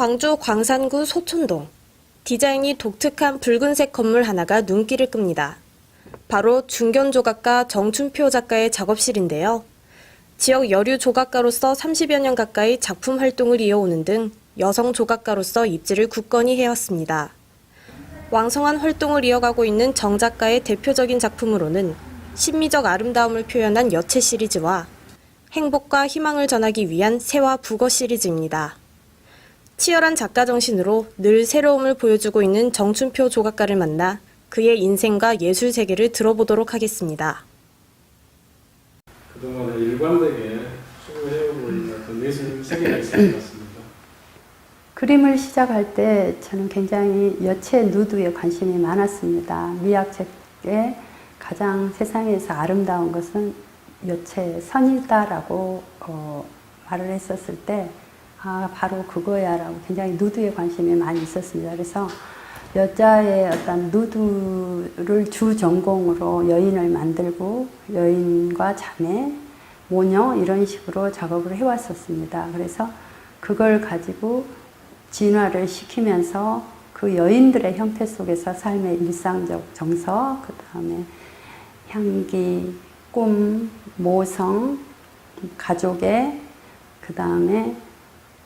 광주 광산구 소촌동. 디자인이 독특한 붉은색 건물 하나가 눈길을 끕니다. 바로 중견조각가 정춘표 작가의 작업실인데요. 지역 여류 조각가로서 30여 년 가까이 작품 활동을 이어오는 등 여성 조각가로서 입지를 굳건히 해왔습니다. 왕성한 활동을 이어가고 있는 정 작가의 대표적인 작품으로는 심미적 아름다움을 표현한 여체 시리즈와 행복과 희망을 전하기 위한 새와 북어 시리즈입니다. 치열한 작가 정신으로 늘 새로움을 보여주고 있는 정춘표 조각가를 만나 그의 인생과 예술 세계를 들어보도록 하겠습니다. 그동안 일관되게 추구해오고 있는 어떤 예술 세계가 있을 것 같습니다. 그림을 시작할 때 저는 굉장히 여체 누드에 관심이 많았습니다. 미학책에 가장 세상에서 아름다운 것은 여체 선이다라고 말을 했었을 때 바로 그거야 라고 굉장히 누드에 관심이 많이 있었습니다. 그래서 여자의 어떤 누드를 주 전공으로 여인을 만들고 여인과 자매, 모녀 이런 식으로 작업을 해왔었습니다. 그래서 그걸 가지고 진화를 시키면서 그 여인들의 형태 속에서 삶의 일상적 정서, 그 다음에 향기, 꿈, 모성, 가족의, 그 다음에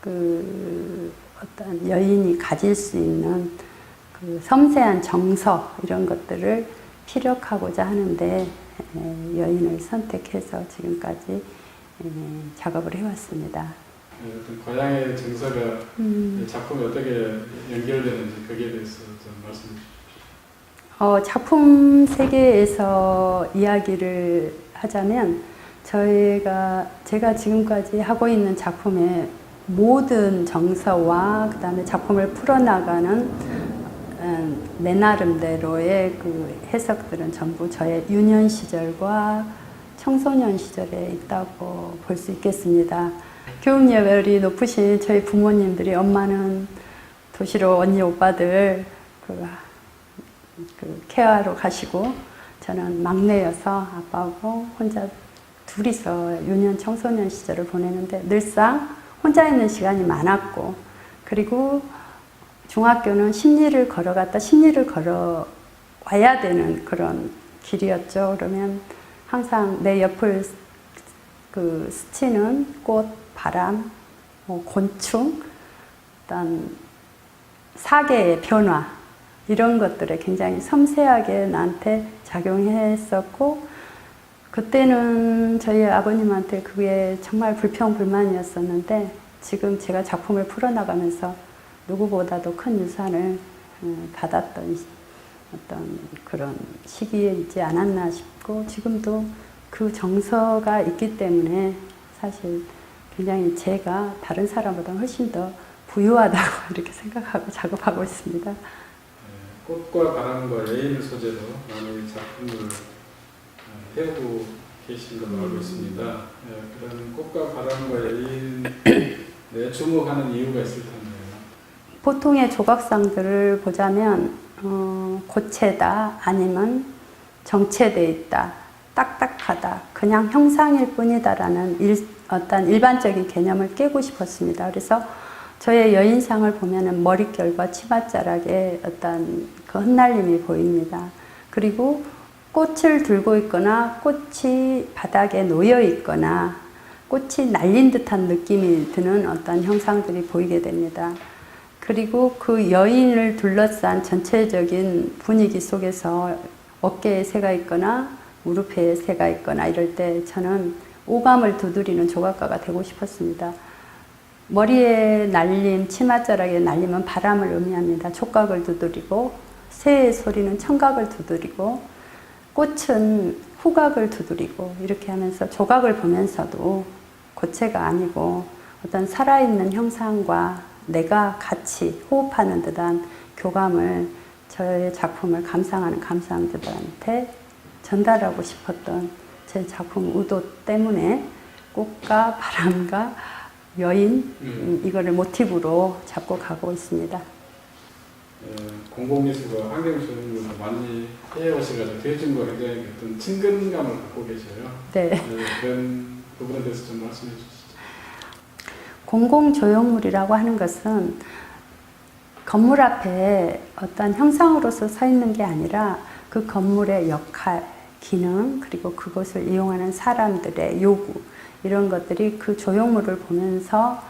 그 어떤 여인이 가질 수 있는 그 섬세한 정서 이런 것들을 피력하고자 하는데 여인을 선택해서 지금까지 작업을 해왔습니다. 어떤 고향의 정서가 작품에 어떻게 연결되는지 거기에 대해서 좀 말씀해 주십시오. 작품 세계에서 이야기를 하자면 제가 지금까지 하고 있는 작품의 모든 정서와 그 다음에 작품을 풀어나가는 내 나름대로의 그 해석들은 전부 저의 유년 시절과 청소년 시절에 있다고 볼 수 있겠습니다. 교육 레벨이 높으신 저희 부모님들이 엄마는 도시로 언니 오빠들 그 케어하러 가시고 저는 막내여서 아빠하고 혼자 둘이서 유년 청소년 시절을 보내는데 늘상 혼자 있는 시간이 많았고 그리고 중학교는 심리를 걸어갔다 심리를 걸어와야 되는 그런 길이었죠. 그러면 항상 내 옆을 그 스치는 꽃, 바람, 곤충, 어떤 사계의 변화 이런 것들에 굉장히 섬세하게 나한테 작용했었고 그때는 저희 아버님한테 그게 정말 불평불만이었었는데 지금 제가 작품을 풀어나가면서 누구보다도 큰 유산을 받았던 어떤 그런 시기에 있지 않았나 싶고 지금도 그 정서가 있기 때문에 사실 굉장히 제가 다른 사람보다 훨씬 더 부유하다고 이렇게 생각하고 작업하고 있습니다. 꽃과 바람과 여인을 소재로 많은 작품을 해오고 계신 걸로 알고 있습니다. 그런 꽃과 바람과 여인에 주목하는 이유가 있을 텐데요. 보통의 조각상들을 보자면 고체다 아니면 정체되어 있다 딱딱하다 그냥 형상일 뿐이다라는 어떤 일반적인 개념을 깨고 싶었습니다. 그래서 저의 여인상을 보면은 머릿결과 치맛자락에 어떤 그 흩날림이 보입니다. 그리고 꽃을 들고 있거나 꽃이 바닥에 놓여 있거나 꽃이 날린 듯한 느낌이 드는 어떤 형상들이 보이게 됩니다. 그리고 그 여인을 둘러싼 전체적인 분위기 속에서 어깨에 새가 있거나 무릎에 새가 있거나 이럴 때 저는 오감을 두드리는 조각가가 되고 싶었습니다. 머리에 날림, 치맛자락에 날림은 바람을 의미합니다. 촉각을 두드리고 새의 소리는 청각을 두드리고 꽃은 후각을 두드리고 이렇게 하면서 조각을 보면서도 고체가 아니고 어떤 살아있는 형상과 내가 같이 호흡하는 듯한 교감을 저의 작품을 감상하는 감상자들한테 전달하고 싶었던 제 작품 의도 때문에 꽃과 바람과 여인 이거를 모티브로 잡고 가고 있습니다. 공공예술과 환경조성을 많이 해오셔가지고 대중과 굉장히 어떤 친근감을 갖고 계셔요. 네. 그런 부분에 대해서 좀 말씀해 주시죠. 공공조형물이라고 하는 것은 건물 앞에 어떤 형상으로서 서 있는 게 아니라 그 건물의 역할, 기능, 그리고 그것을 이용하는 사람들의 요구, 이런 것들이 그 조형물을 보면서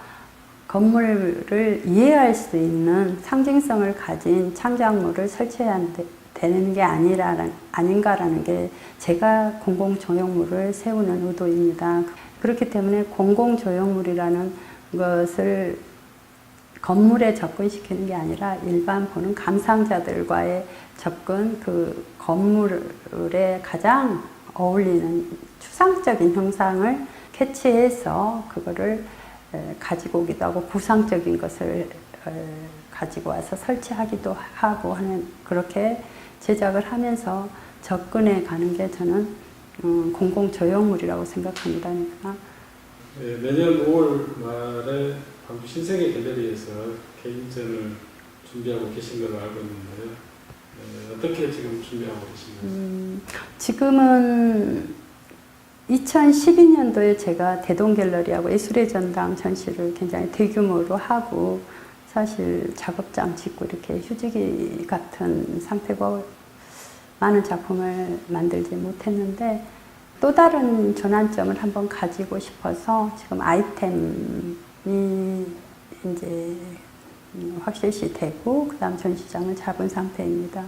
건물을 이해할 수 있는 상징성을 가진 창작물을 설치해야 되는 게 아닌가라는 게 제가 공공조형물을 세우는 의도입니다. 그렇기 때문에 공공조형물이라는 것을 건물에 접근시키는 게 아니라 일반 보는 감상자들과의 접근, 그 건물에 가장 어울리는 추상적인 형상을 캐치해서 그거를 가지고 오기도 하고 구상적인 것을 가지고 와서 설치하기도 하고 하는, 그렇게 제작을 하면서 접근해 가는 게 저는 공공조형물이라고 생각합니다. 네, 내년 5월 말에 광주 신세계 갤러리에서 개인전을 준비하고 계신 걸로 알고 있는데요. 어떻게 지금 준비하고 계신가요? 지금은 2012년도에 제가 대동갤러리하고 예술의 전당 전시를 굉장히 대규모로 하고, 사실 작업장 짓고 이렇게 휴지기 같은 상태고 많은 작품을 만들지 못했는데, 또 다른 전환점을 한번 가지고 싶어서 지금 아이템이 이제 확실시 되고 그 다음 전시장을 잡은 상태입니다.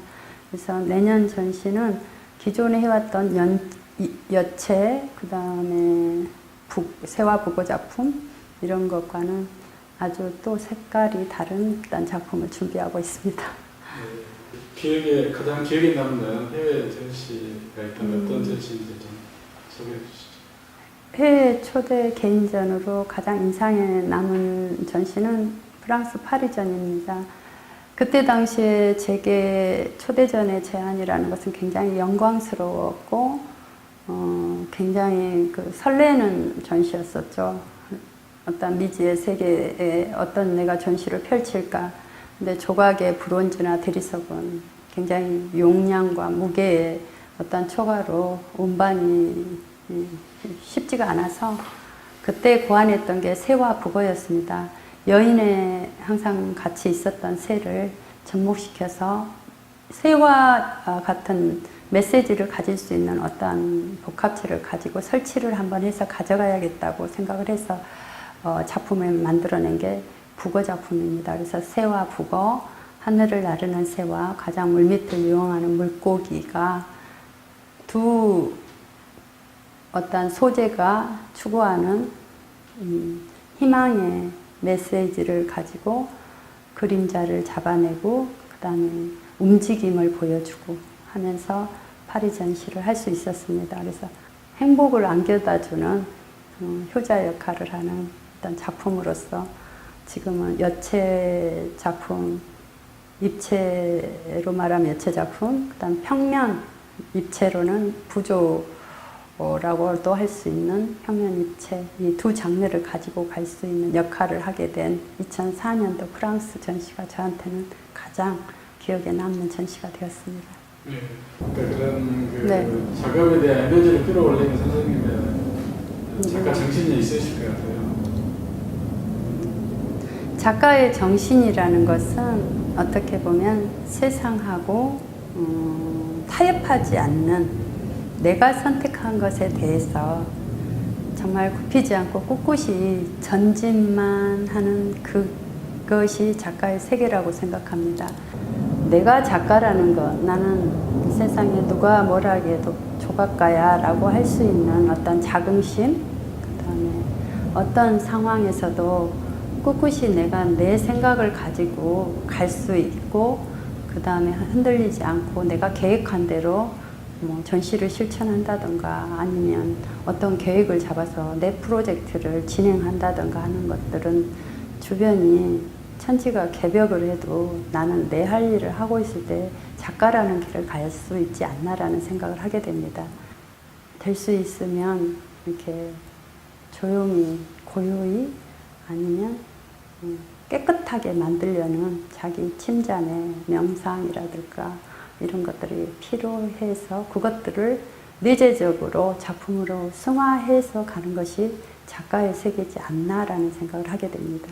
그래서 내년 전시는 기존에 해왔던 여체, 그 다음에 세와 북어 작품 이런 것과는 아주 또 색깔이 다른 어떤 작품을 준비하고 있습니다. 네, 가장 기억에 남는 해외 전시가 있다면 어떤 전시인지 좀 소개해 주시죠. 해외 초대 개인전으로 가장 인상에 남은 전시는 프랑스 파리전입니다. 그때 당시에 제게 초대전의 제안이라는 것은 굉장히 영광스러웠고 굉장히 설레는 전시였었죠. 어떤 미지의 세계에 어떤 내가 전시를 펼칠까. 근데 조각의 브론즈나 대리석은 굉장히 용량과 무게의 어떤 초가로 운반이 쉽지가 않아서 그때 고안했던 게 새와 북어였습니다. 여인에 항상 같이 있었던 새를 접목시켜서 새와 같은 메시지를 가질 수 있는 어떤 복합체를 가지고 설치를 한번 해서 가져가야겠다고 생각을 해서 작품을 만들어낸 게 북어 작품입니다. 그래서 새와 북어, 하늘을 나르는 새와 가장 물밑을 이용하는 물고기가 두 어떤 소재가 추구하는 희망의 메시지를 가지고 그림자를 잡아내고 그 다음에 움직임을 보여주고 하면서 파리 전시를 할 수 있었습니다. 그래서 행복을 안겨다주는 효자 역할을 하는 어떤 작품으로서 지금은 여체 작품, 입체로 말하면 여체 작품, 그 다음 평면 입체로는 부조라고도 할 수 있는 평면 입체, 이 두 장르를 가지고 갈 수 있는 역할을 하게 된 2004년도 프랑스 전시가 저한테는 가장 기억에 남는 전시가 되었습니다. 네, 그러니까 그런 작업에 대한 에너지를 끌어올리는 선생님의 작가 정신이 있으실 것 같아요. 작가의 정신이라는 것은 어떻게 보면 세상하고 타협하지 않는, 내가 선택한 것에 대해서 정말 굽히지 않고 꿋꿋이 전진만 하는 그것이 작가의 세계라고 생각합니다. 내가 작가라는 것, 나는 이 세상에 누가 뭐라 해도 조각가야 라고 할 수 있는 어떤 자긍심, 그 다음에 어떤 상황에서도 꿋꿋이 내가 내 생각을 가지고 갈 수 있고, 그 다음에 흔들리지 않고 내가 계획한 대로 전시를 실천한다든가 아니면 어떤 계획을 잡아서 내 프로젝트를 진행한다든가 하는 것들은 주변이 천지가 개벽을 해도 나는 내 할 일을 하고 있을 때 작가라는 길을 갈 수 있지 않나라는 생각을 하게 됩니다. 될 수 있으면 이렇게 조용히 고요히 아니면 깨끗하게 만들려는 자기 침잠의 명상이라든가 이런 것들이 필요해서 그것들을 내재적으로 작품으로 승화해서 가는 것이 작가의 세계지 않나라는 생각을 하게 됩니다.